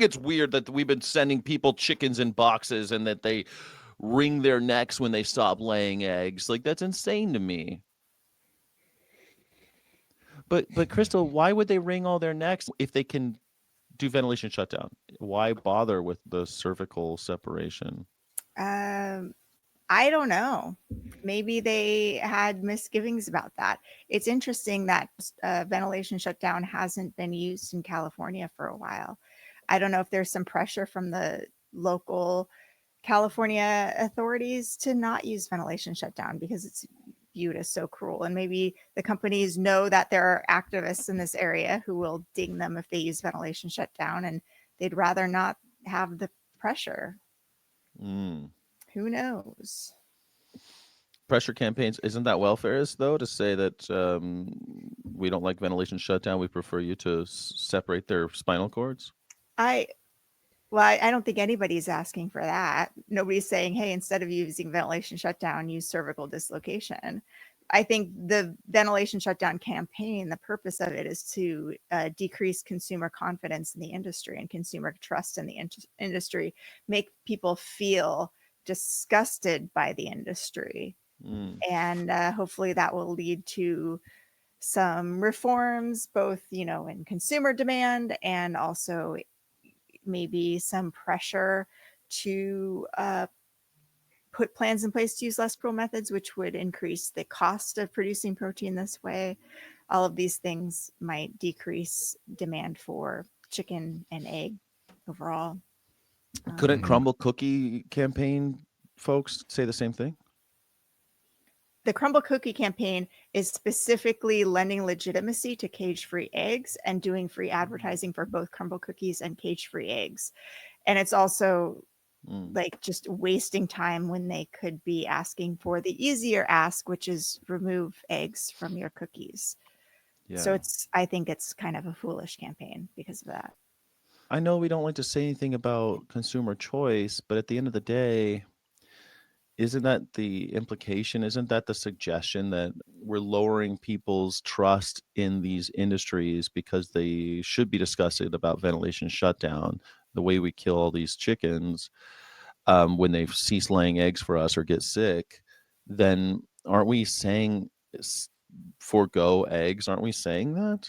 It's weird that we've been sending people chickens in boxes and that they wring their necks when they stop laying eggs. Like, that's insane to me. But Crystal, why would they wring all their necks if they can do ventilation shutdown? Why bother with the cervical separation? Um, I don't know. Maybe they had misgivings about that. It's interesting that ventilation shutdown hasn't been used in California for a while. I don't know if there's some pressure from the local California authorities to not use ventilation shutdown because it's viewed as so cruel. And maybe the companies know that there are activists in this area who will ding them if they use ventilation shutdown, and they'd rather not have the pressure. Mm. Who knows? Pressure campaigns, isn't that welfareist though, to say that we don't like ventilation shutdown, we prefer you to separate their spinal cords? I Well, I don't think anybody's asking for that. Nobody's saying, hey, instead of using ventilation shutdown, use cervical dislocation. I think the ventilation shutdown campaign, the purpose of it is to decrease consumer confidence in the industry and consumer trust in the industry, make people feel disgusted by the industry. Mm. And hopefully that will lead to some reforms, both, in consumer demand and also maybe some pressure to put plans in place to use less cruel methods, which would increase the cost of producing protein this way. All of these things might decrease demand for chicken and egg overall. Couldn't Um, Crumble Cookie campaign folks say the same thing? the Crumble Cookie campaign is specifically lending legitimacy to cage-free eggs and doing free advertising for both Crumble Cookies and cage-free eggs. And it's also Mm. like just wasting time when they could be asking for the easier ask, which is remove eggs from your cookies. So Yeah. I think it's kind of a foolish campaign because of that. I know we don't like to say anything about consumer choice, but at the end of the day, isn't that the implication? Isn't that the suggestion that we're lowering people's trust in these industries because they should be discussing about ventilation shutdown, the way we kill all these chickens when they cease laying eggs for us or get sick? Then aren't we saying forego eggs? Aren't we saying that?